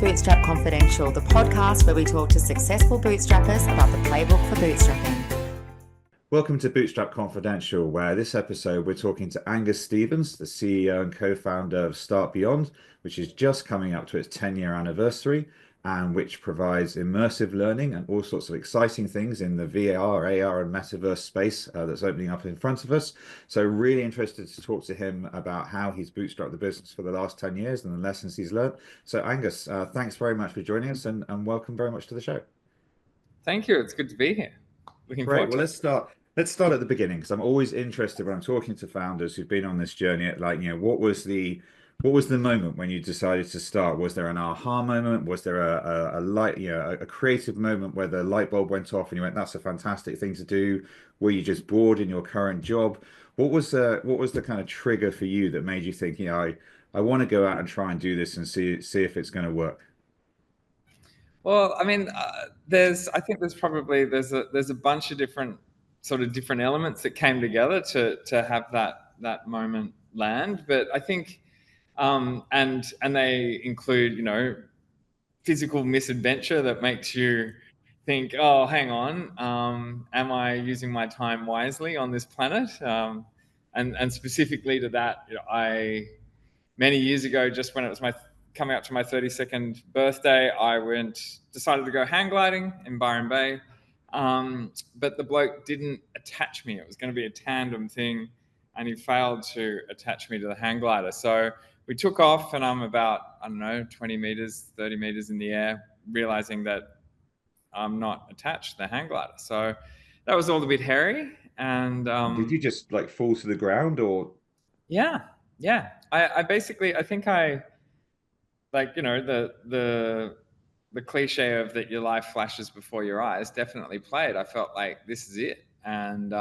Bootstrap Confidential, the podcast where we talk to successful bootstrappers about the playbook for bootstrapping. Welcome to Bootstrap Confidential, where this episode we're talking to Angus Stevens, the CEO and co-founder of Start Beyond, which is just coming up to its 10-year anniversary and which provides immersive learning and all sorts of exciting things in the VR, AR and metaverse space that's opening up in front of us. So really interested to talk to him about how he's bootstrapped the business for the last 10 years and the lessons he's learned. So Angus, thanks very much for joining us and welcome very much to the show. Thank you. It's good to be here. Looking Great. forward Well, to it. let's start at the beginning because I'm always interested when I'm talking to founders who've been on this journey at what was the moment when you decided to start? Was there an aha moment? Was there a light, a creative moment where the light bulb went off and you went, that's a fantastic thing to do? Were you just bored in your current job? What was the kind of trigger for you that made you think, I want to go out and try and do this and see if it's going to work? Well, I mean, I think there's a bunch of different elements that came together to have that moment land. But I think, and they include, physical misadventure that makes you think, oh, hang on, am I using my time wisely on this planet? And specifically to that, many years ago, just when it was coming up to my 32nd birthday, I decided to go hang gliding in Byron Bay. But the bloke didn't attach me. It was going to be a tandem thing, and he failed to attach me to the hang glider. So we took off, and I'm about, 20 meters, 30 meters in the air, realizing that I'm not attached to the hang glider. So that was all a bit hairy. And did you just fall to the ground or? Yeah. I think the cliche of that your life flashes before your eyes definitely played. I felt like this is it. And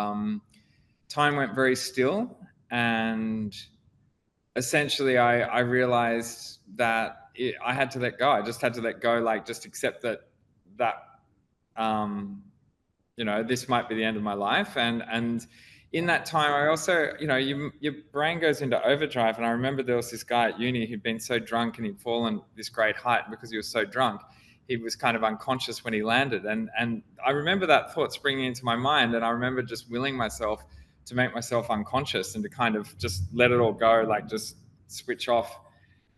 time went very still. And essentially I realized that I had to let go. I just had to let go, just accept that this might be the end of my life. And in that time, I also, your brain goes into overdrive. And I remember there was this guy at uni who'd been so drunk and he'd fallen this great height because he was so drunk. He was kind of unconscious when he landed. And I remember that thought springing into my mind. And I remember just willing myself to make myself unconscious and to kind of just let it all go, just switch off.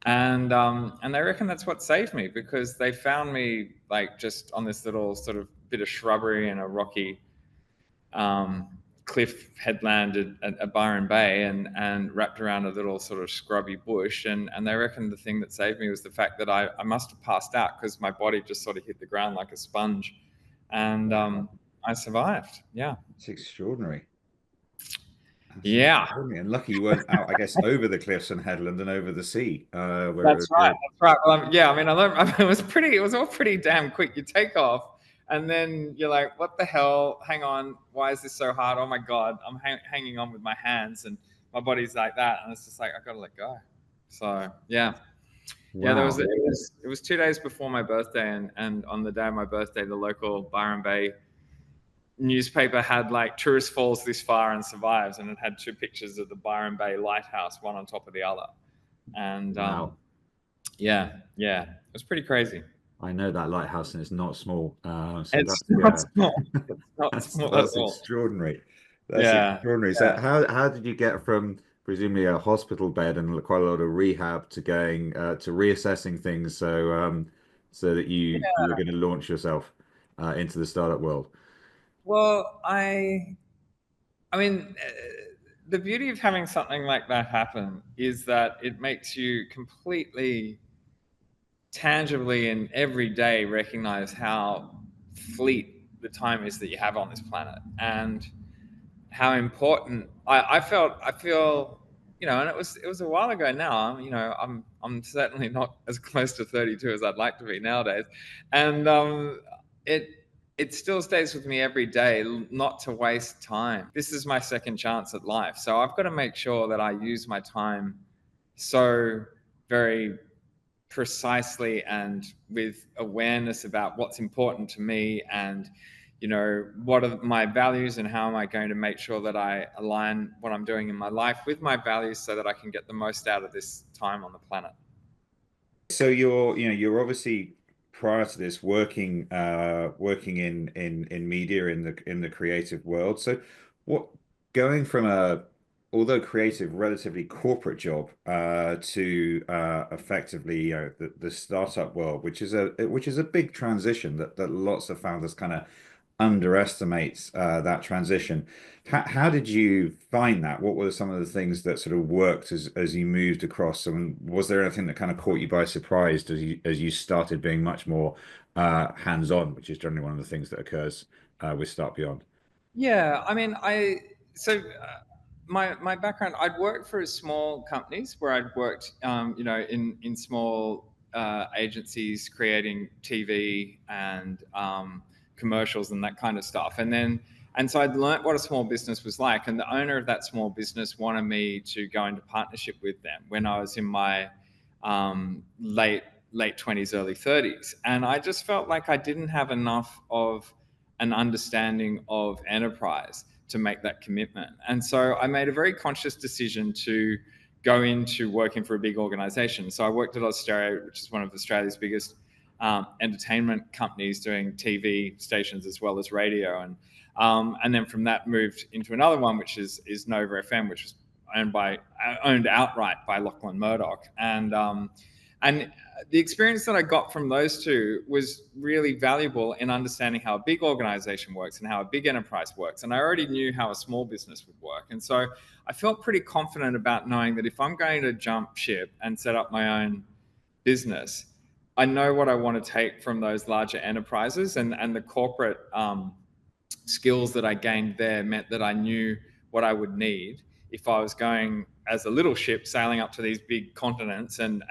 And they reckon that's what saved me, because they found me just on this little sort of bit of shrubbery and a rocky cliff headland at Byron Bay and wrapped around a little sort of scrubby bush. And they reckon the thing that saved me was the fact that I must have passed out because my body just sort of hit the ground like a sponge. And I survived. Yeah. It's extraordinary. Yeah. And lucky you weren't out, I guess, over the cliffs and headland and over the sea. That's right. Well, it was all pretty damn quick. You take off. And then you're like, what the hell? Hang on. Why is this so hard? Oh my God. I'm hanging on with my hands and my body's like that. And it's just like, I got to let go. So yeah. Wow. Yeah, it was 2 days before my birthday. And on the day of my birthday, the local Byron Bay newspaper had tourist falls this far and survives. And it had 2 pictures of the Byron Bay lighthouse, one on top of the other. And wow. Yeah. It was pretty crazy. I know that lighthouse, and it's not small. It's not small. That's extraordinary. That's extraordinary. So how did you get from presumably a hospital bed and quite a lot of rehab to going to reassessing things so that you were going to launch yourself into the startup world? Well, I mean, the beauty of having something like that happen is that it makes you completely tangibly and every day recognize how fleet the time is that you have on this planet, and how important I feel, and it was a while ago now. I'm certainly not as close to 32 as I'd like to be nowadays, and it still stays with me every day not to waste time. This is my second chance at life, so I've got to make sure that I use my time so very precisely and with awareness about what's important to me, and what are my values, and how am I going to make sure that I align what I'm doing in my life with my values so that I can get the most out of this time on the planet. So you're obviously prior to this working in media in the creative world. So what going from a although creative, relatively corporate job to effectively the startup world, which is a big transition that lots of founders kind of underestimates that transition. How did you find that? What were some of the things that sort of worked as you moved across? And was there anything that kind of caught you by surprise as you started being much more hands-on, which is generally one of the things that occurs with Start Beyond? Yeah, I mean, my background, I'd worked for small companies where I'd worked, in small agencies creating TV and commercials and that kind of stuff, and so I'd learnt what a small business was like, and the owner of that small business wanted me to go into partnership with them when I was in my late 20s, early 30s, and I just felt like I didn't have enough of an understanding of enterprise to make that commitment. And so I made a very conscious decision to go into working for a big organization. So I worked at Austereo, which is one of Australia's biggest entertainment companies, doing TV stations as well as radio. And then from that moved into another one, which is Nova FM, which was owned outright by Lachlan Murdoch. And the experience that I got from those two was really valuable in understanding how a big organization works and how a big enterprise works. And I already knew how a small business would work. And so I felt pretty confident about knowing that if I'm going to jump ship and set up my own business, I know what I want to take from those larger enterprises, and the corporate skills that I gained there meant that I knew what I would need if I was going as a little ship sailing up to these big continents and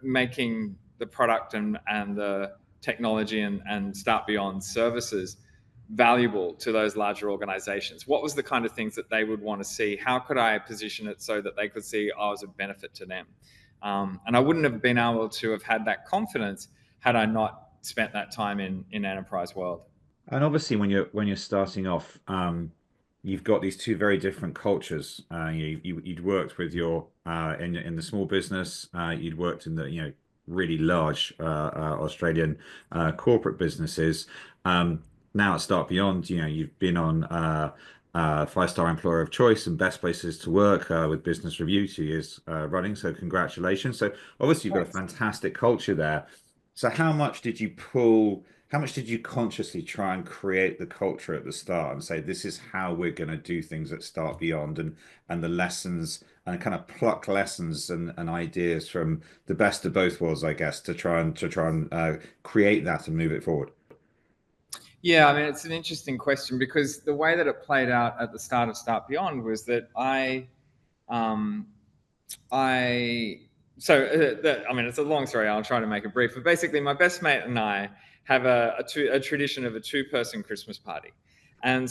making the product and the technology and Start Beyond services valuable to those larger organizations. What was the kind of things that they would want to see? How could I position it so that they could see I was a benefit to them? And I wouldn't have been able to have had that confidence had I not spent that time in enterprise world. And obviously, when you're starting off, you've got these two very different cultures. You'd worked with your in the small business. You'd worked in the really large Australian corporate businesses. Now at Start Beyond, you've been on five-star employer of choice and best places to work with Business Review 2 years running. So congratulations. So obviously you've got a fantastic culture there. So how much did you consciously try and create the culture at the start and say, this is how we're going to do things at Start Beyond, and the lessons and kind of pluck lessons and ideas from the best of both worlds, I guess, to try and create that and move it forward? Yeah, I mean, it's an interesting question because the way that it played out at the start of Start Beyond was that um, I mean, it's a long story. I'll try to make it brief. But basically, my best mate and I have a tradition of a two-person Christmas party. And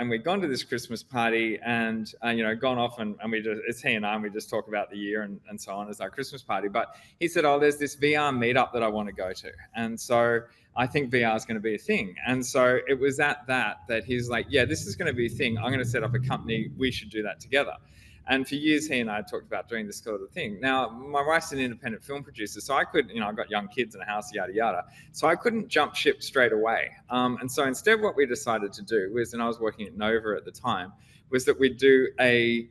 we'd gone to this Christmas party and, gone off and it's he and I, and we just talk about the year and so on as our Christmas party. But he said, oh, there's this VR meetup that I want to go to. And so I think VR is going to be a thing. And so it was at that he's like, yeah, this is going to be a thing. I'm going to set up a company. We should do that together. And for years, he and I talked about doing this sort of thing. Now, my wife's an independent film producer, so I could, I've got young kids and a house, yada, yada. So I couldn't jump ship straight away. And so instead, what we decided to do was, and I was working at Nova at the time, was that we'd do a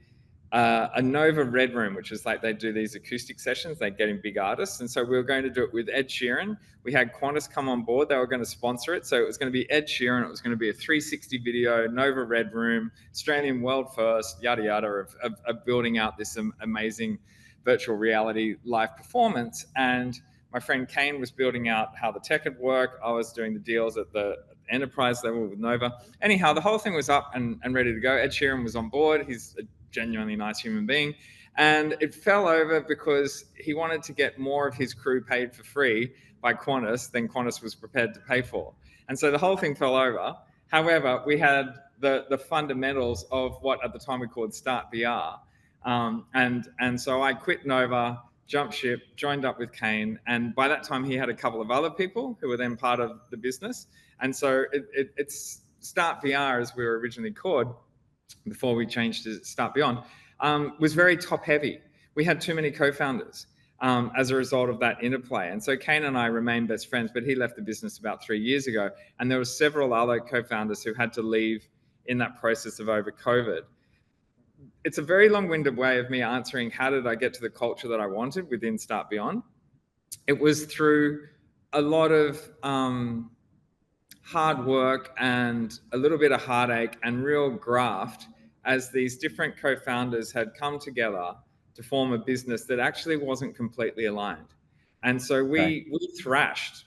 Nova Red Room, which is like they do these acoustic sessions. They get in big artists. And so we were going to do it with Ed Sheeran. We had Qantas come on board. They were going to sponsor it. So it was going to be Ed Sheeran. It was going to be a 360 video, Nova Red Room, Australian world first, yada, yada, of building out this amazing virtual reality live performance. And my friend Kane was building out how the tech would work. I was doing the deals at the enterprise level with Nova. Anyhow, the whole thing was up and ready to go. Ed Sheeran was on board. He's a genuinely nice human being. And it fell over because he wanted to get more of his crew paid for free by Qantas than Qantas was prepared to pay for. And so the whole thing fell over. However, we had the fundamentals of what at the time we called Start VR. And so I quit Nova, jumped ship, joined up with Kane. And by that time, he had a couple of other people who were then part of the business. And so it's Start VR, as we were originally called, before we changed to Start Beyond, was very top heavy. We had too many co-founders. as a result of that interplay. And so Kane and I remain best friends, but he left the business about 3 years ago. And there were several other co-founders who had to leave in that process of over COVID. It's a very long-winded way of me answering how did I get to the culture that I wanted within Start Beyond. It was through a lot of hard work and a little bit of heartache and real graft as these different co-founders had come together to form a business that actually wasn't completely aligned. And so we thrashed,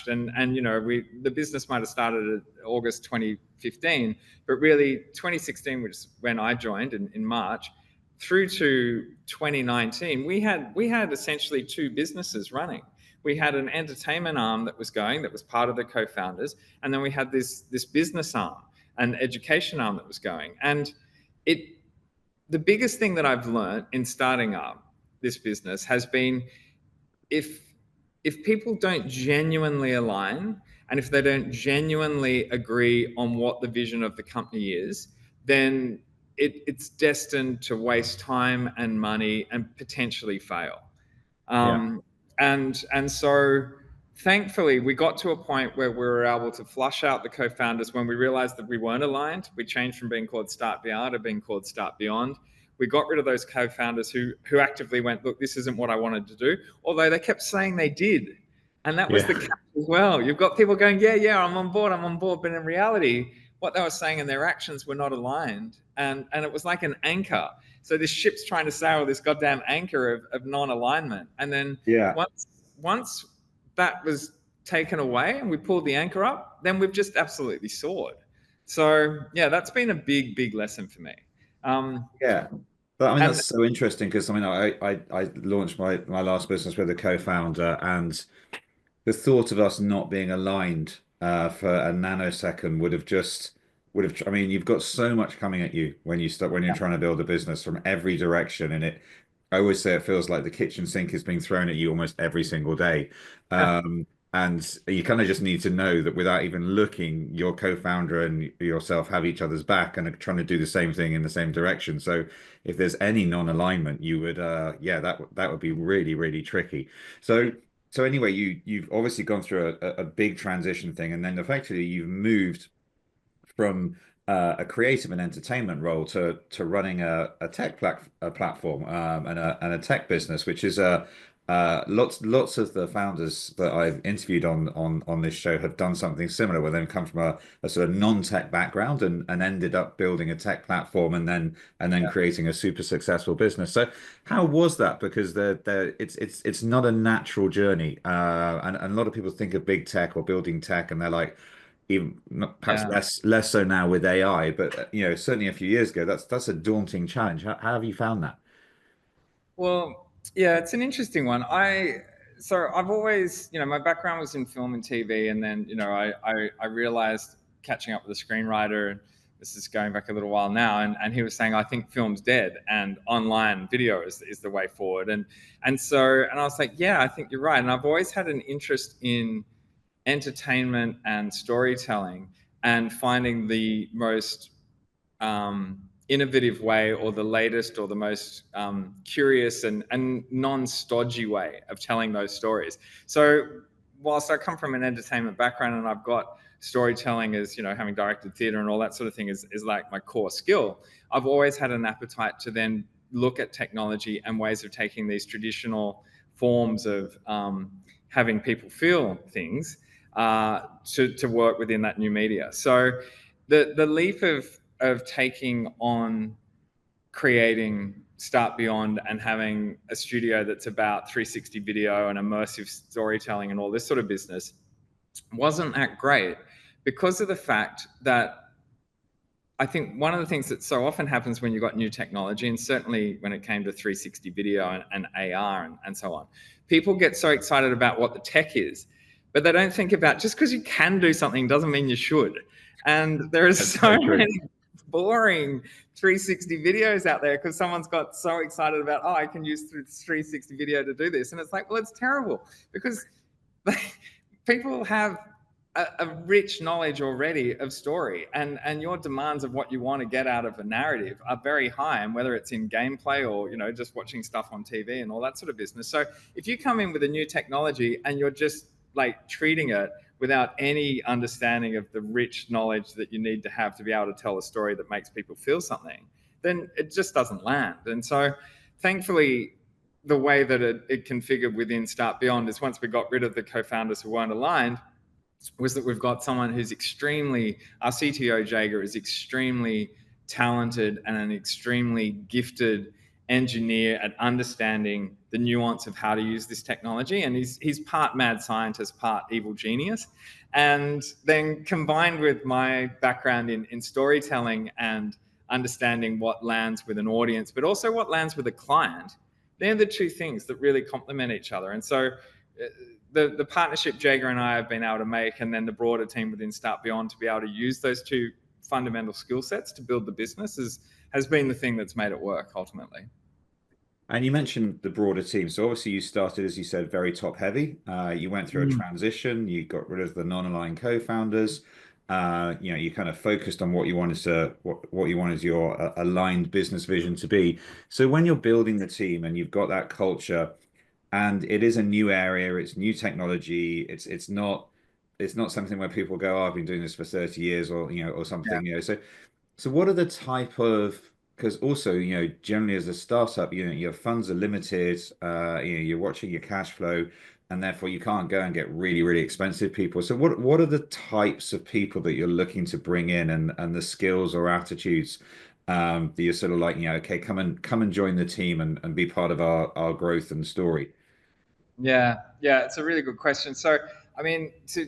and the business might have started in August 2015, but really 2016, which is when I joined in March, through to 2019, we had essentially two businesses running. We had an entertainment arm that was part of the co-founders, and then we had this business arm, an education arm that was going. And the biggest thing that I've learned in starting up this business has been if people don't genuinely align, and if they don't genuinely agree on what the vision of the company is, then it's destined to waste time and money and potentially fail. And so thankfully we got to a point where we were able to flush out the co-founders. When we realized that we weren't aligned, we changed from being called Start Beyond to being called Start Beyond. We got rid of those co-founders who actively went, look, this isn't what I wanted to do, although they kept saying they did. And that was the catch as well. You've got people going, yeah, I'm on board. But in reality, what they were saying and their actions were not aligned. And it was like an anchor. So this ship's trying to sail this goddamn anchor of non-alignment. And then once that was taken away and we pulled the anchor up, then we've just absolutely soared. So yeah, that's been a big, big lesson for me. But I mean, that's so interesting because I mean, I launched my last business with a co-founder, and the thought of us not being aligned for a nanosecond would have. I mean, you've got so much coming at you when you're trying to build a business from every direction, and I always say it feels like the kitchen sink is being thrown at you almost every single day. And you kind of just need to know that without even looking, your co-founder and yourself have each other's back and are trying to do the same thing in the same direction. So if there's any non-alignment, you would, that would be really, really tricky. So anyway, you've obviously gone through a big transition thing, and then effectively you've moved from a creative and entertainment role to running a tech platform and a tech business, which is lots of the founders that I've interviewed on this show have done something similar, where they've come from a sort of non-tech background and ended up building a tech platform and then creating a super successful business. So how was that? Because it's not a natural journey, and a lot of people think of big tech or building tech, and they're like, even perhaps less so now with AI, but certainly a few years ago, that's a daunting challenge. How have you found that? Well, yeah, it's an interesting one. So I've always, my background was in film and TV, and then I realized catching up with a screenwriter, and this is going back a little while now, and he was saying, I think film's dead and online video is the way forward, and I was like, yeah, I think you're right. And I've always had an interest in entertainment and storytelling and finding the most innovative way, or the latest, or the most curious and non-stodgy way of telling those stories. So whilst I come from an entertainment background and I've got storytelling as, having directed theatre and all that sort of thing is like my core skill, I've always had an appetite to then look at technology and ways of taking these traditional forms of having people feel things to work within that new media. So the leap of taking on creating Start Beyond and having a studio that's about 360 video and immersive storytelling and all this sort of business wasn't that great, because of the fact that I think one of the things that so often happens when you've got new technology, and certainly when it came to 360 video and AR and so on, people get so excited about what the tech is, but they don't think about, just because you can do something doesn't mean you should. And there are so many boring 360 videos out there because someone's got so excited about, I can use 360 video to do this. And it's like, well, it's terrible, because people have a rich knowledge already of story, and your demands of what you want to get out of a narrative are very high, and whether it's in gameplay or just watching stuff on TV and all that sort of business. So if you come in with a new technology and you're just like treating it without any understanding of the rich knowledge that you need to have to be able to tell a story that makes people feel something, then it just doesn't land. And so thankfully, the way that it configured within Start Beyond is, once we got rid of the co-founders who weren't aligned, was that we've got someone who's our CTO Jager is extremely talented and an extremely gifted engineer at understanding the nuance of how to use this technology. And he's part mad scientist, part evil genius. And then combined with my background in storytelling and understanding what lands with an audience, but also what lands with a client, they're the two things that really complement each other. And so the partnership Jager and I have been able to make, and then the broader team within Start Beyond to be able to use those two fundamental skill sets to build the business has been the thing that's made it work ultimately. And you mentioned the broader team. So obviously you started, as you said, very top heavy. You went through a transition. You got rid of the non-aligned co-founders. You kind of focused on what you wanted your aligned business vision to be. So when you're building the team and you've got that culture, and it is a new area, it's new technology, it's not something where people go, oh, I've been doing this for 30 years or something. So what are the type of, because also, generally as a startup, your funds are limited, you're watching your cash flow, and therefore you can't go and get really, really expensive people. So what are the types of people that you're looking to bring in, and the skills or attitudes that you're sort of like, okay, come and join the team and be part of our growth and story? Yeah, it's a really good question. So, I mean, so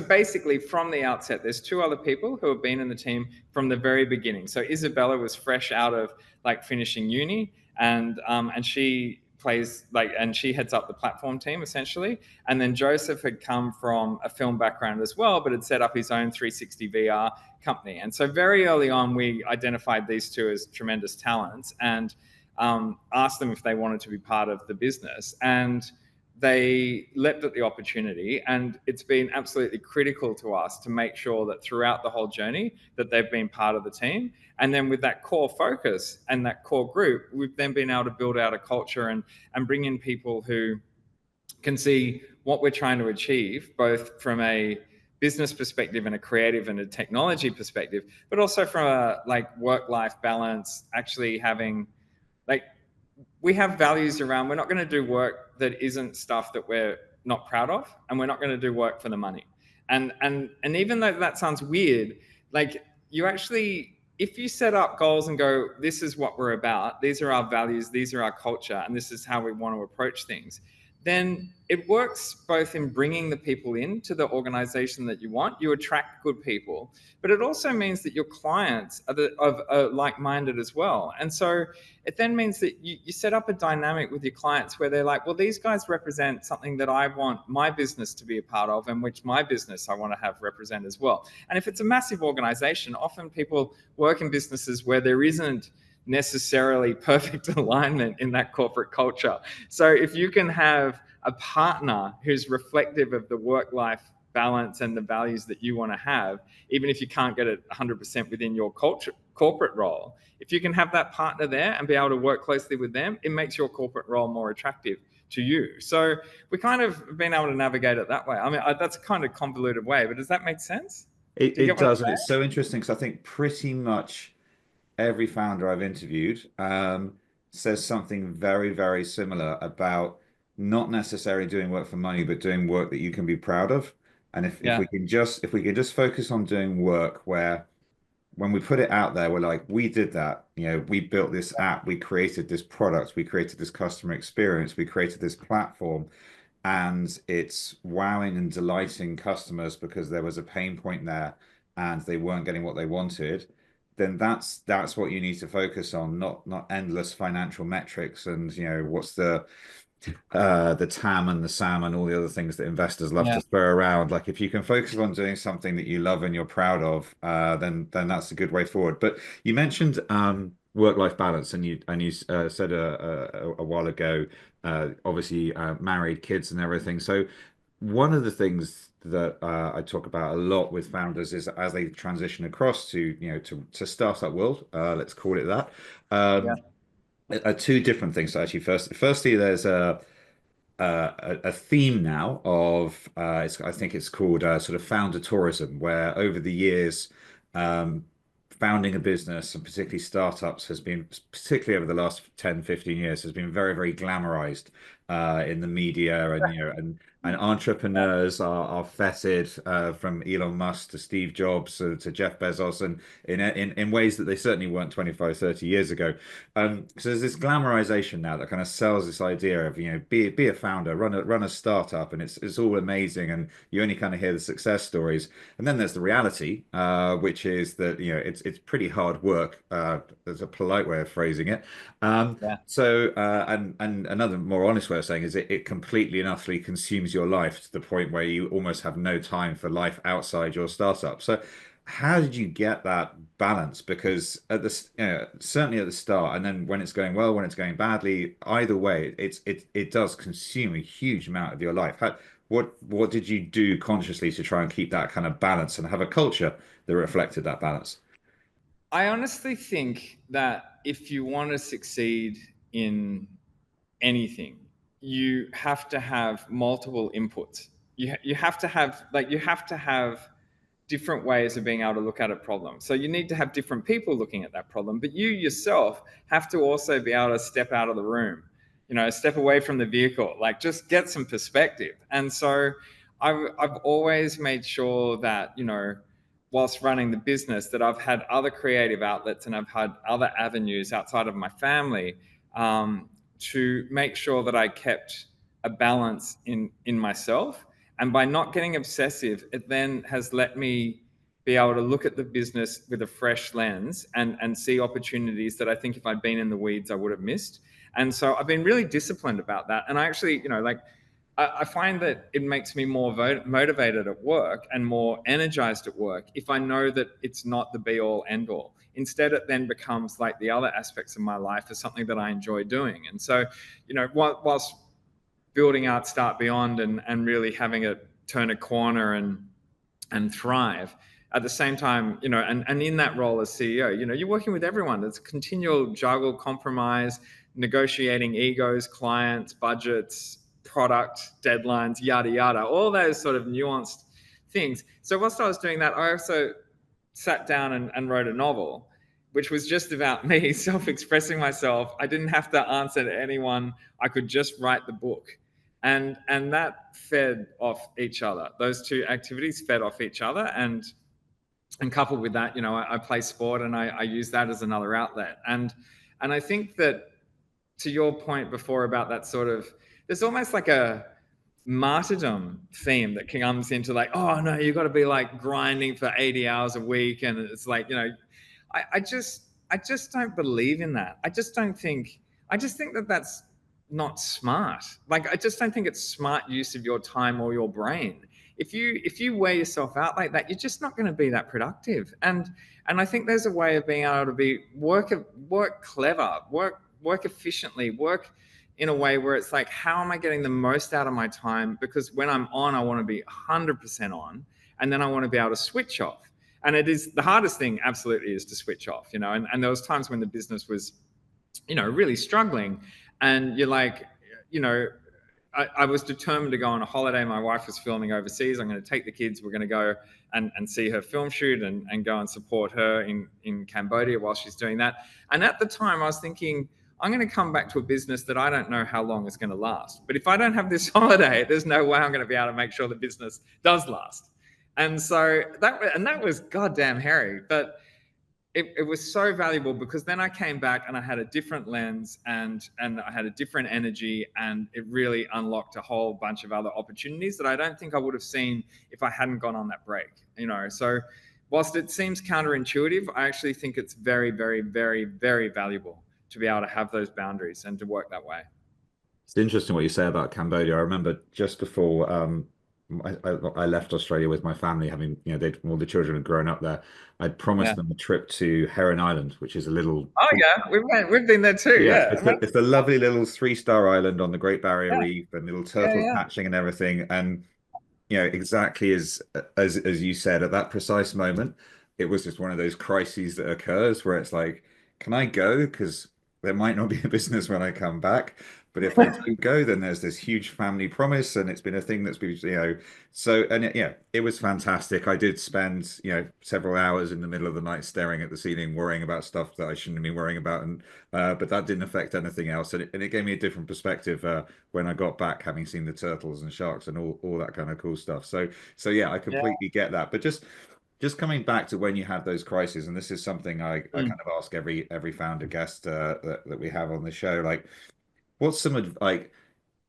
basically from the outset, there's two other people who have been in the team from the very beginning. So Isabella was fresh out of like finishing uni, and she she heads up the platform team essentially. And then Joseph had come from a film background as well, but had set up his own 360 VR company. And so very early on, we identified these two as tremendous talents and asked them if they wanted to be part of the business. And they leapt at the opportunity, and it's been absolutely critical to us to make sure that throughout the whole journey that they've been part of the team. And then with that core focus and that core group, we've then been able to build out a culture and bring in people who can see what we're trying to achieve, both from a business perspective and a creative and a technology perspective, but also from a work-life balance, actually having we have values around, we're not going to do work that isn't stuff that we're not proud of, and we're not going to do work for the money. And even though that sounds weird, you actually, if you set up goals and go, this is what we're about, these are our values, these are our culture, and this is how we want to approach things, then it works both in bringing the people into the organization that you want. You attract good people, but it also means that your clients are like-minded as well. And so it then means that you set up a dynamic with your clients where they're like, well, these guys represent something that I want my business to be a part of, and which my business I want to have represent as well. And if it's a massive organization, often people work in businesses where there isn't necessarily perfect alignment in that corporate culture. So if you can have a partner who's reflective of the work-life balance and the values that you want to have, even if you can't get it 100% within your corporate role, if you can have that partner there and be able to work closely with them, it makes your corporate role more attractive to you. So we kind of been able to navigate it that way. I mean, that's a kind of convoluted way, but does that make sense? It does, and it's so interesting because I think pretty much every founder I've interviewed says something very, very similar about not necessarily doing work for money, but doing work that you can be proud of. And if we can just focus on doing work where when we put it out there, we're like, we did that, we built this app, we created this product, we created this customer experience, we created this platform, and it's wowing and delighting customers because there was a pain point there and they weren't getting what they wanted, then that's what you need to focus on, not endless financial metrics and what's the TAM and the SAM and all the other things that investors love to throw around. Like if you can focus on doing something that you love and you're proud of, then that's a good way forward. But you mentioned work-life balance, and you said a while ago obviously married, kids, and everything. So one of the things that I talk about a lot with founders is as they transition across to to startup world, let's call it that. Yeah. Are two different things actually. Firstly, there's a theme now of I think it's called sort of founder tourism, where over the years, um, founding a business and particularly startups has been, particularly over the last 10, 15 years, has been very, very glamorized in the media, and and entrepreneurs are feted from Elon Musk to Steve Jobs to Jeff Bezos, and in ways that they certainly weren't 25, 30 years ago. So there's this glamorization now that kind of sells this idea of, be a founder, run a startup, and it's all amazing, and you only kind of hear the success stories. And then there's the reality, which is that it's pretty hard work. There's a polite way of phrasing it. Yeah. And another more honest way of saying is it completely and utterly consumes your life to the point where you almost have no time for life outside your startup. So how did you get that balance? Because at this, certainly at the start, and then when it's going well, when it's going badly, either way, it does consume a huge amount of your life. What did you do consciously to try and keep that kind of balance and have a culture that reflected that balance? I honestly think that if you want to succeed in anything, you have to have multiple inputs. You have to have different ways of being able to look at a problem. So you need to have different people looking at that problem, but you yourself have to also be able to step out of the room, step away from the vehicle, like just get some perspective. And so I've always made sure that, whilst running the business, that I've had other creative outlets and I've had other avenues outside of my family, to make sure that I kept a balance in myself. And by not getting obsessive, it then has let me be able to look at the business with a fresh lens and see opportunities that I think if I'd been in the weeds, I would have missed. And so I've been really disciplined about that. And I actually, I find that it makes me more motivated at work and more energized at work if I know that it's not the be all end all. Instead, it then becomes like the other aspects of my life as something that I enjoy doing. And so, whilst building out Start Beyond and really having it turn a corner and thrive, at the same time, and in that role as CEO, you're working with everyone. It's a continual juggle, compromise, negotiating egos, clients, budgets, product, deadlines, yada, yada, all those sort of nuanced things. So whilst I was doing that, I also sat down and wrote a novel, which was just about me self-expressing myself. I didn't have to answer to anyone. I could just write the book. And that fed off each other. Those two activities fed off each other. And coupled with that, I play sport and I use that as another outlet. And I think that, to your point before about that sort of, there's almost like a martyrdom theme that comes into like, oh no, you got to be like grinding for 80 hours a week. And it's like, I just don't believe in that. I just think that that's not smart. Like, I just don't think it's smart use of your time or your brain. If you wear yourself out like that, you're just not going to be that productive. And I think there's a way of being able to work clever, work efficiently, work in a way where it's like, how am I getting the most out of my time? Because when I'm on, I want to be 100% on, and then I want to be able to switch off. And it is the hardest thing, absolutely, is to switch off, and there was times when the business was, really struggling, and you're like, I was determined to go on a holiday. My wife was filming overseas. I'm going to take the kids. We're going to go and see her film shoot and go and support her in Cambodia while she's doing that. And at the time I was thinking, I'm going to come back to a business that I don't know how long it's going to last. But if I don't have this holiday, there's no way I'm going to be able to make sure the business does last. And so that was goddamn hairy, but it was so valuable, because then I came back and I had a different lens and I had a different energy, and it really unlocked a whole bunch of other opportunities that I don't think I would have seen if I hadn't gone on that break, So whilst it seems counterintuitive, I actually think it's very, very, very, very valuable to be able to have those boundaries and to work that way. It's interesting what you say about Cambodia. I remember just before I left Australia with my family, having, all the children had grown up there. I'd promised Yeah. them a trip to Heron Island, which is a little, Oh yeah, we've been there too. yeah, Yeah. it's a lovely little 3-star island on the Great Barrier Yeah. Reef, and little Yeah. turtles Yeah. hatching and everything. And exactly as you said, at that precise moment, it was just one of those crises that occurs where it's like, can I go? Because there might not be a business when I come back. But if I do go, then there's this huge family promise, and it's been a thing that's been, so, and it was fantastic. I did spend, several hours in the middle of the night staring at the ceiling, worrying about stuff that I shouldn't have been worrying about, and but that didn't affect anything else, and it gave me a different perspective when I got back, having seen the turtles and sharks and all that kind of cool stuff. So yeah, I Yeah. completely get that. But just coming back to when you have those crises, and this is something I kind Mm. of ask every founder guest that we have on the show, like, what's some like,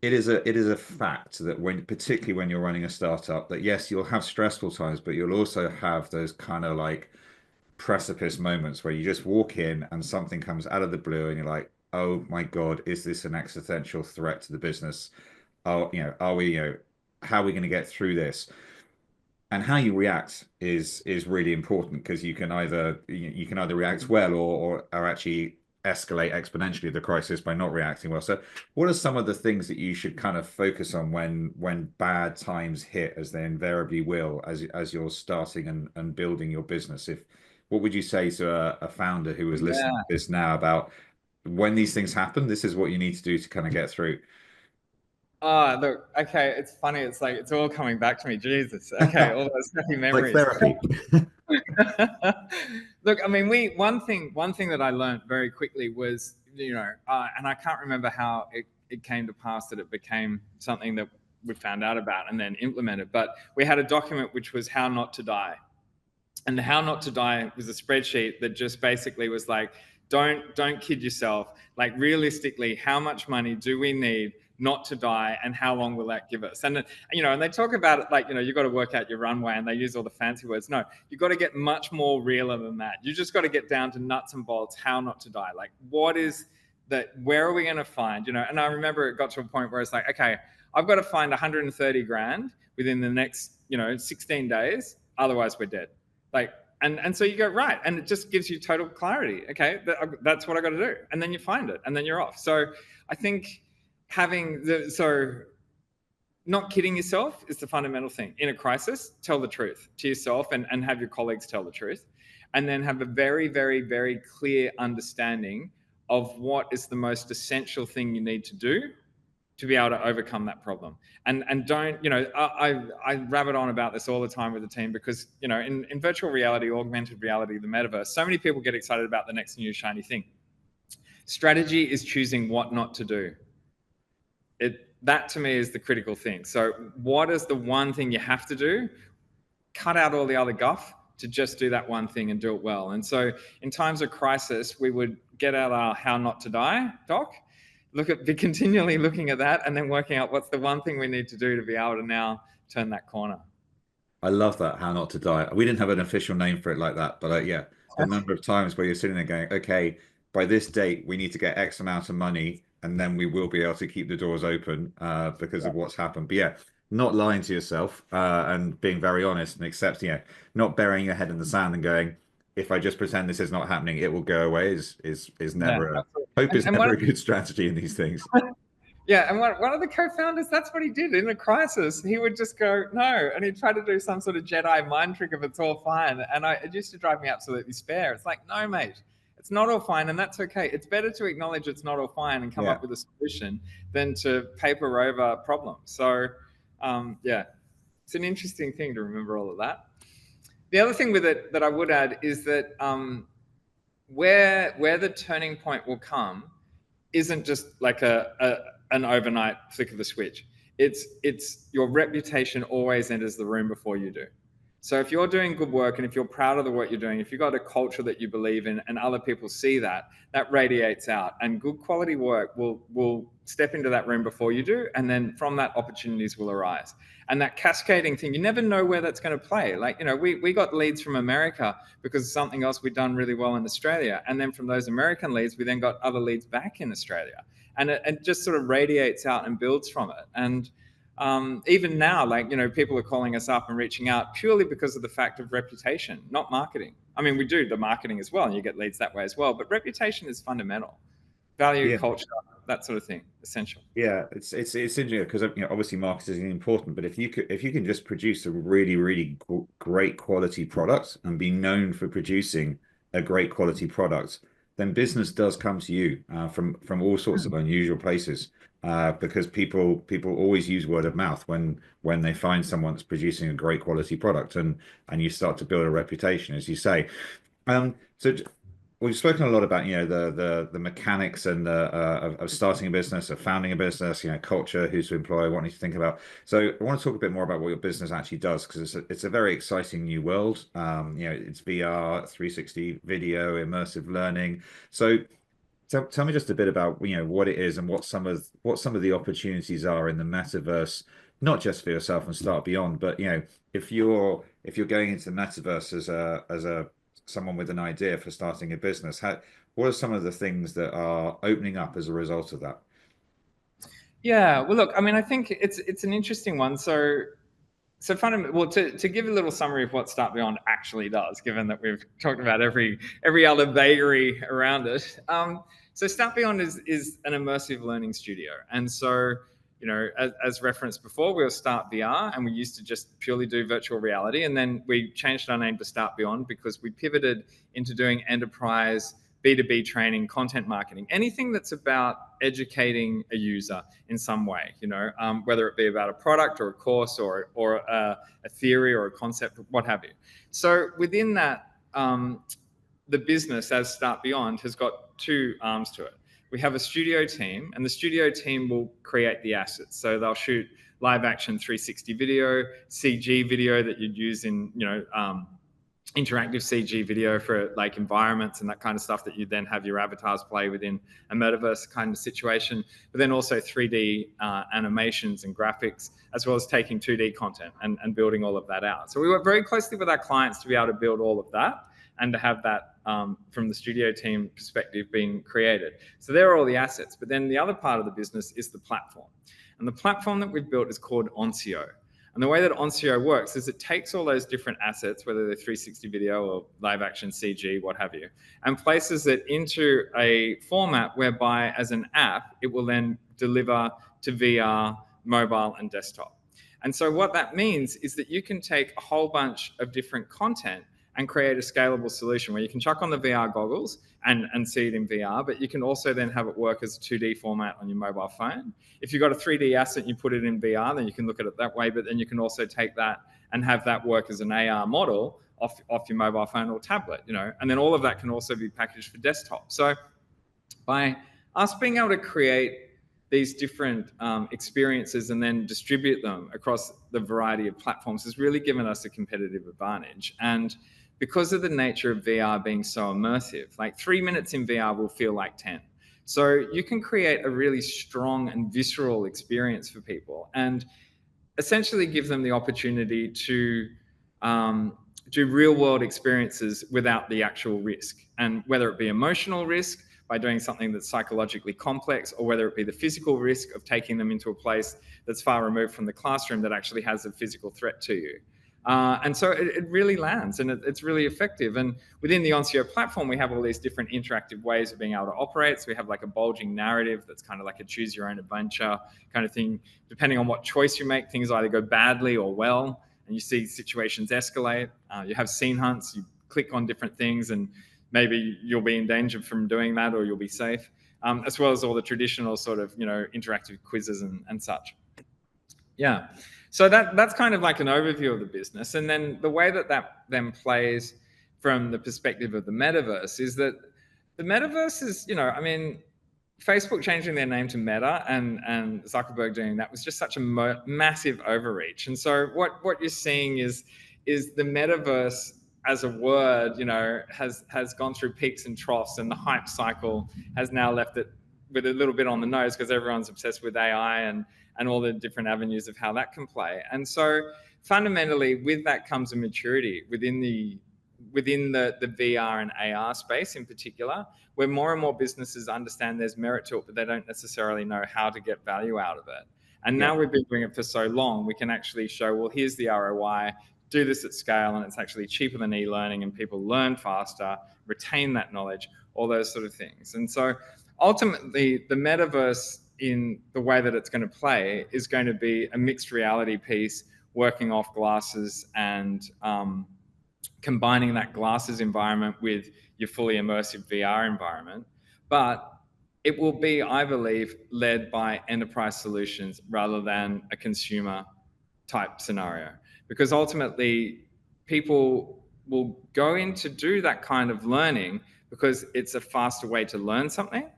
it is a fact that particularly when you're running a startup, that yes, you'll have stressful times, but you'll also have those kind of like precipice moments where you just walk in and something comes out of the blue and you're like, oh my God, is this an existential threat to the business? Are we, how are we going to get through this? And how you react is really important, because you can either react well, or actually escalate exponentially the crisis by not reacting well. So what are some of the things that you should kind of focus on when bad times hit, as they invariably will, as you're starting and building your business? What would you say to a founder who was listening to Yeah. this now, about when these things happen, this is what you need to do to kind of get through? Oh, look, okay, it's funny. It's like it's all coming back to me. Jesus. Okay, all those happy Like memories. therapy. Look, I mean, one thing that I learned very quickly was, and I can't remember how it came to pass that it became something that we found out about and then implemented. But we had a document which was how not to die. And the how not to die was a spreadsheet that just basically was like, don't kid yourself. Like, realistically, how much money do we need not to die, and how long will that give us? And and they talk about it like, you've got to work out your runway, and they use all the fancy words. No, you've got to get much more realer than that. You just got to get down to nuts and bolts, how not to die. Like, what is that? Where are we going to find? And I remember it got to a point where it's like, okay, I've got to find 130 grand within the next 16 days, otherwise we're dead. Like, and so you go, right, and it just gives you total clarity. Okay, that's what I got to do, and then you find it, and then you're off. So I think not kidding yourself is the fundamental thing in a crisis. Tell the truth to yourself, and have your colleagues tell the truth, and then have a very, very, very clear understanding of what is the most essential thing you need to do to be able to overcome that problem. And don't, I rabbit on about this all the time with the team, because, in virtual reality, augmented reality, the metaverse, so many people get excited about the next new shiny thing. Strategy is choosing what not to do. That to me is the critical thing. So what is the one thing you have to do? Cut out all the other guff to just do that one thing and do it well. And so in times of crisis, we would get out our how not to die doc, be continually looking at that, and then working out what's the one thing we need to do to be able to now turn that corner. I love that, how not to die. We didn't have an official name for it like that, but yeah, the number of times where you're sitting there going, okay, by this date, we need to get X amount of money, and then we will be able to keep the doors open because of what's happened. But yeah, not lying to yourself and being very honest and accepting it, not burying your head in the sand and going, if I just pretend this is not happening, it will go away, is Yeah, never absolutely. hope is And never a good strategy in these things. yeah, and one of the co-founders, that's what he did in a crisis. He would just go, no, and he'd try to do some sort of Jedi mind trick of it's all fine. And it used to drive me absolutely spare. It's like, no, mate, it's not all fine, and that's okay. It's better to acknowledge it's not all fine and come Yeah. up with a solution than to paper over problems. So, yeah, it's an interesting thing to remember all of that. The other thing with it that I would add is that where the turning point will come isn't just like an overnight flick of the switch. It's your reputation always enters the room before you do. So if you're doing good work, and if you're proud of the work you're doing, if you've got a culture that you believe in and other people see that, that radiates out, and good quality work will step into that room before you do. And then from that, opportunities will arise. And that cascading thing, you never know where that's going to play. Like, we got leads from America because of something else we'd done really well in Australia. And then from those American leads, we then got other leads back in Australia. And it just sort of radiates out and builds from it. And Even now, like, people are calling us up and reaching out purely because of the fact of reputation, not marketing. I mean, we do the marketing as well, and you get leads that way as well, but reputation is fundamental. Value, Yeah. culture, that sort of thing, essential. Yeah, it's interesting because obviously marketing is important, but if you can just produce a really great quality product and be known for producing a great quality product, then business does come to you from all sorts of unusual places, because people always use word of mouth when they find someone that's producing a great quality product, and you start to build a reputation, as you say. So we've spoken a lot about, the mechanics and of starting a business, of founding a business, culture, who to employ, what you need to think about. So I want to talk a bit more about what your business actually does, because it's a very exciting new world. It's VR, 360 video, immersive learning. So tell me just a bit about, what it is and what some of the opportunities are in the metaverse, not just for yourself and Start Beyond, but if you're going into the metaverse as a someone with an idea for starting a business, what are some of the things that are opening up as a result of that? Yeah, well, look, I mean, I think it's an interesting one. So fundamentally, well, to give a little summary of what Start Beyond actually does, given that we've talked about every other vagary around it. So Start Beyond is an immersive learning studio, and so, as referenced before, we were Start VR, and we used to just purely do virtual reality, and then we changed our name to Start Beyond because we pivoted into doing enterprise B2B training, content marketing, anything that's about educating a user in some way, whether it be about a product or a course or a theory or a concept, what have you. So within that, the business as Start Beyond has got two arms to it. We have a studio team, and the studio team will create the assets. So they'll shoot live action 360 video, CG video that you'd use in, interactive CG video for like environments and that kind of stuff that you then have your avatars play within a metaverse kind of situation, but then also 3D animations and graphics, as well as taking 2D content and building all of that out. So we work very closely with our clients to be able to build all of that and to have that from the studio team perspective being created. So there are all the assets, but then the other part of the business is the platform. And the platform that we've built is called Oncio. And the way that Oncio works is it takes all those different assets, whether they're 360 video or live action CG, what have you, and places it into a format whereby as an app, it will then deliver to VR, mobile and desktop. And so what that means is that you can take a whole bunch of different content and create a scalable solution where you can chuck on the VR goggles and see it in VR, but you can also then have it work as a 2D format on your mobile phone. If you've got a 3D asset and you put it in VR, then you can look at it that way, but then you can also take that and have that work as an AR model off your mobile phone or tablet, and then all of that can also be packaged for desktop. So by us being able to create these different experiences and then distribute them across the variety of platforms has really given us a competitive advantage. And because of the nature of VR being so immersive, like 3 minutes in VR will feel like 10. So you can create a really strong and visceral experience for people and essentially give them the opportunity to do real world experiences without the actual risk. And whether it be emotional risk by doing something that's psychologically complex, or whether it be the physical risk of taking them into a place that's far removed from the classroom that actually has a physical threat to you. And so it really lands and it's really effective. And within the Oncio platform, we have all these different interactive ways of being able to operate. So we have like a bulging narrative that's kind of like a choose your own adventure kind of thing. Depending on what choice you make, things either go badly or well, and you see situations escalate. You have scene hunts, you click on different things and maybe you'll be in danger from doing that or you'll be safe, as well as all the traditional sort of, interactive quizzes and such. Yeah. So that's kind of like an overview of the business. And then the way that then plays from the perspective of the metaverse is that the metaverse is, Facebook changing their name to Meta and Zuckerberg doing that was just such a massive overreach. And so what you're seeing is the metaverse as a word, has gone through peaks and troughs, and the hype cycle has now left it with a little bit on the nose because everyone's obsessed with AI and all the different avenues of how that can play. And so fundamentally with that comes a maturity within the VR and AR space in particular, where more and more businesses understand there's merit to it, but they don't necessarily know how to get value out of it. And now we've been doing it for so long, we can actually show, well, here's the ROI, do this at scale, and it's actually cheaper than e-learning, and people learn faster, retain that knowledge, all those sort of things. And so ultimately, the metaverse, in the way that it's going to play, is going to be a mixed reality piece, working off glasses and combining that glasses environment with your fully immersive VR environment. But it will be, I believe, led by enterprise solutions rather than a consumer type scenario, because ultimately people will go in to do that kind of learning because it's a faster way to learn something.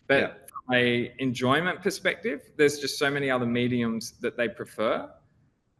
But from a enjoyment perspective, there's just so many other mediums that they prefer.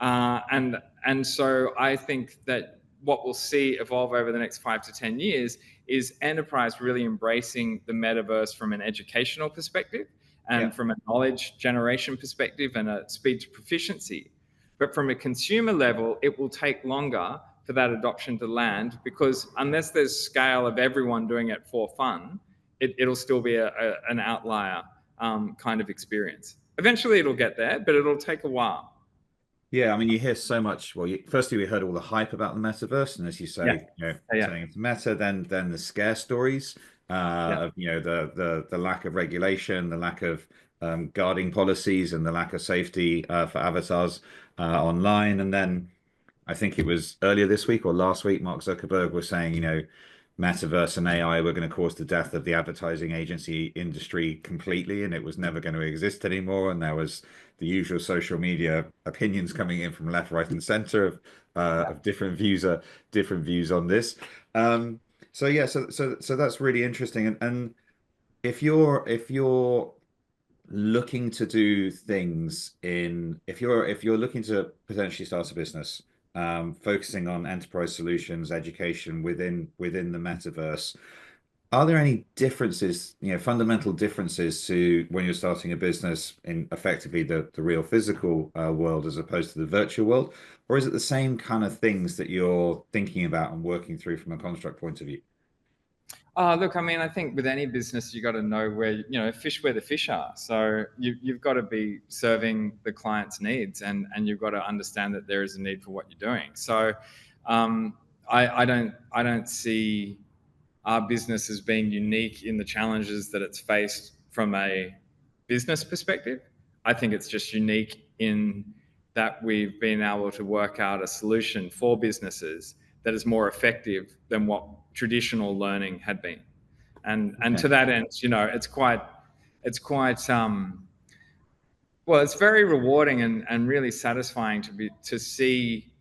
And so I think that what we'll see evolve over the next 5 to 10 years is enterprise really embracing the metaverse from an educational perspective and from a knowledge generation perspective and a speed to proficiency. But from a consumer level, it will take longer for that adoption to land, because unless there's scale of everyone doing it for fun, it'll still be an outlier kind of experience. Eventually it'll get there, but it'll take a while. Yeah, I mean, you hear so much. Well, firstly, we heard all the hype about the metaverse, and as you say, saying it's meta, then the scare stories of the lack of regulation, the lack of guarding policies, and the lack of safety for avatars online. And then I think it was earlier this week or last week, Mark Zuckerberg was saying, metaverse and AI were going to cause the death of the advertising agency industry completely, and it was never going to exist anymore. And there was the usual social media opinions coming in from left, right, and center of different views on this. So that's really interesting. And if you're looking to do things if you're looking to potentially start a business, focusing on enterprise solutions, education within the metaverse, are there any differences, fundamental differences to when you're starting a business in effectively the real physical world as opposed to the virtual world? Or is it the same kind of things that you're thinking about and working through from a construct point of view? Look, I mean, I think with any business, you got to know where, fish where the fish are. So you've got to be serving the client's needs, and you've got to understand that there is a need for what you're doing. So I don't see our business as being unique in the challenges that it's faced from a business perspective. I think it's just unique in that we've been able to work out a solution for businesses that is more effective than what traditional learning had been. And to that end, it's quite well, it's very rewarding and really satisfying to see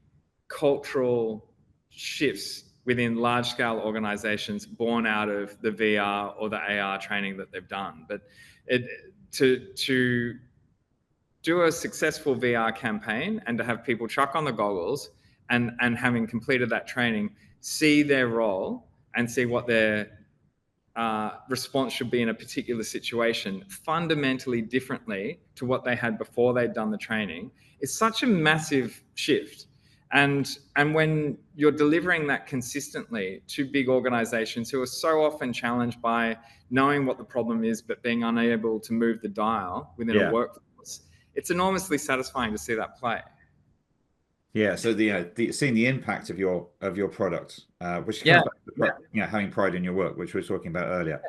cultural shifts within large scale organizations born out of the VR or the AR training that they've done. But to do a successful VR campaign and to have people chuck on the goggles and having completed that training, see their role and see what their response should be in a particular situation fundamentally differently to what they had before they'd done the training, is such a massive shift. And when you're delivering that consistently to big organizations who are so often challenged by knowing what the problem is but being unable to move the dial within a workforce, it's enormously satisfying to see that play. Yeah, so seeing the impact of your product, which comes back to having pride in your work, which we were talking about earlier.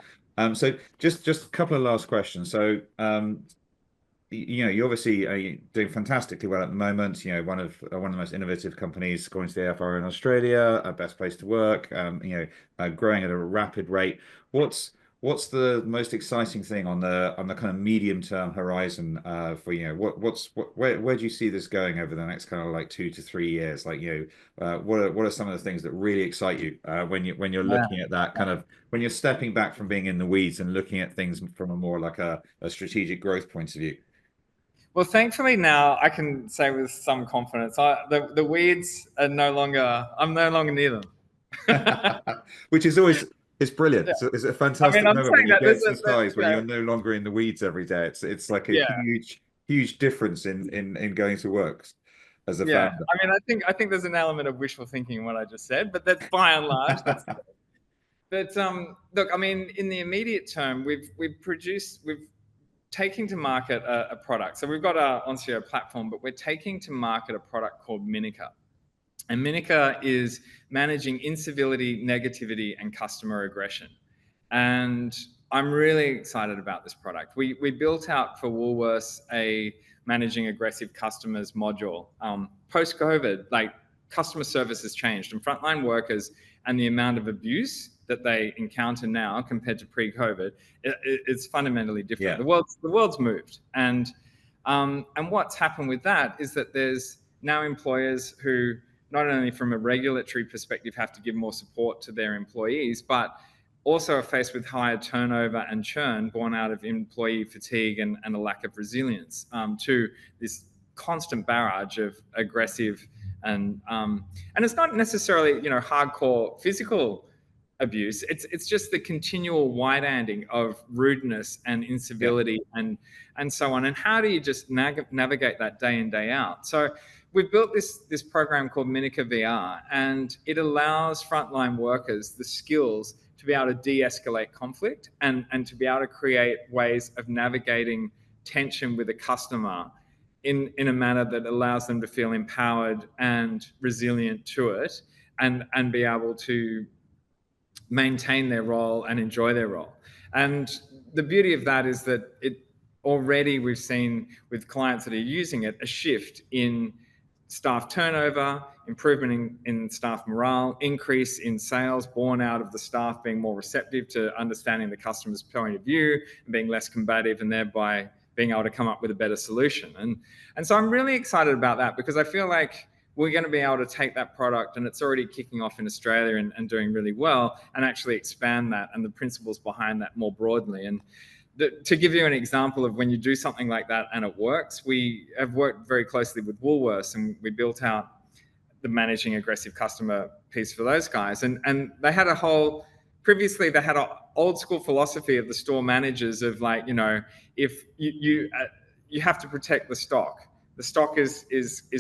So just a couple of last questions. So you're obviously doing fantastically well at the moment. One of the most innovative companies, according to the AFR in Australia, a best place to work. Growing at a rapid rate. What's the most exciting thing on the kind of medium term horizon for where do you see this going over the next kind of like 2 to 3 years? Like what are some of the things that really excite you when you're looking at that kind of, when you're stepping back from being in the weeds and looking at things from a more like a strategic growth point of view? Well, thankfully now I can say with some confidence, the weeds are I'm no longer near them. Which is always, it's brilliant. Yeah. It's a fantastic moment when you get to the size where you're no longer in the weeds every day. It's like a huge difference in going to work as a founder. I mean, I think there's an element of wishful thinking in what I just said, but that's by and large. But look, I mean, in the immediate term, we've taking to market a product. So we've got our Oncio platform, but we're taking to market a product called Minica. And Minica is managing incivility, negativity, and customer aggression. And I'm really excited about this product. We built out for Woolworths a managing aggressive customers module. Post-COVID, like, customer service has changed, and frontline workers and the amount of abuse that they encounter now compared to pre-COVID, it's fundamentally different. Yeah. The world's moved, and what's happened with that is that there's now employers who not only from a regulatory perspective have to give more support to their employees, but also are faced with higher turnover and churn born out of employee fatigue and a lack of resilience to this constant barrage of aggressive and it's not necessarily, you know, hardcore physical abuse. It's just the continual wide-handing of rudeness and incivility and so on. And how do you just navigate that day in, day out? So we've built this program called Minica VR, and it allows frontline workers the skills to be able to de-escalate conflict and to be able to create ways of navigating tension with a customer in a manner that allows them to feel empowered and resilient to it and be able to maintain their role and enjoy their role. And the beauty of that is that we've seen with clients that are using it, a shift in staff turnover, improvement in staff morale, increase in sales born out of the staff being more receptive to understanding the customer's point of view and being less combative, and thereby being able to come up with a better solution. And so I'm really excited about that, because I feel like we're going to be able to take that product, and it's already kicking off in Australia and doing really well, and actually expand that and the principles behind that more broadly. And to give you an example of when you do something like that and it works, we have worked very closely with Woolworths, and we built out the managing aggressive customer piece for those guys. And they had previously they had an old school philosophy of the store managers of, like, you know, if you have to protect the stock. The stock is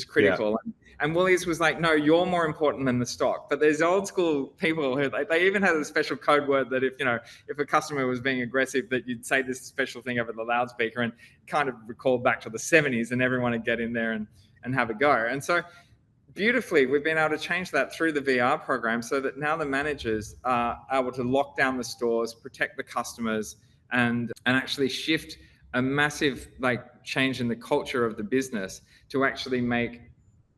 critical. Yeah. And Woolies was like, no, you're more important than the stock. But there's old school people who, like, they even had a special code word that if a customer was being aggressive, that you'd say this special thing over the loudspeaker, and kind of recall back to the 70s, and everyone would get in there and have a go. And so beautifully, we've been able to change that through the VR program, so that now the managers are able to lock down the stores, protect the customers, and actually shift a massive, like, change in the culture of the business to actually make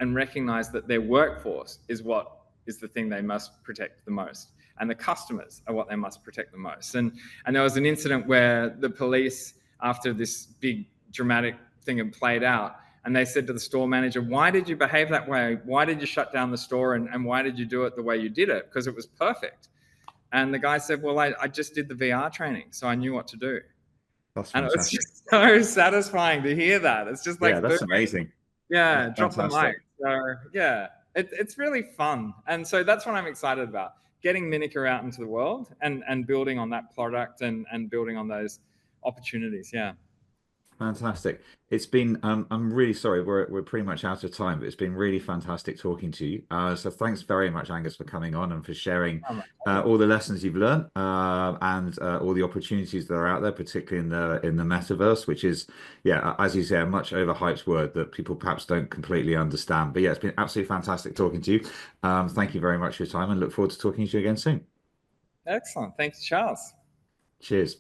and recognize that their workforce is what is the thing they must protect the most, and the customers are what they must protect the most. And there was an incident where the police, after this big dramatic thing had played out, and they said to the store manager, why did you behave that way? Why did you shut down the store? And why did you do it the way you did it? Because it was perfect. And the guy said, well, I just did the VR training, so I knew what to do. And it was just so satisfying to hear that. It's just like, yeah, that's amazing. Yeah, that's drop fantastic. the mic. So yeah, it's really fun. And so that's what I'm excited about, getting Minica out into the world and building on that product and building on those opportunities. Yeah. Fantastic. It's been, I'm really sorry, we're pretty much out of time, but it's been really fantastic talking to you. So thanks very much, Angus, for coming on and for sharing all the lessons you've learned and all the opportunities that are out there, particularly in the metaverse, which is, yeah, as you say, a much overhyped word that people perhaps don't completely understand. But yeah, it's been absolutely fantastic talking to you. Thank you very much for your time, and look forward to talking to you again soon. Excellent. Thanks, Charles. Cheers.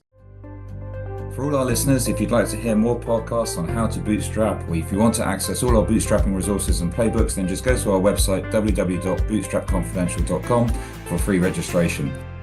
For all our listeners, if you'd like to hear more podcasts on how to bootstrap, or if you want to access all our bootstrapping resources and playbooks, then just go to our website, www.bootstrapconfidential.com, for free registration.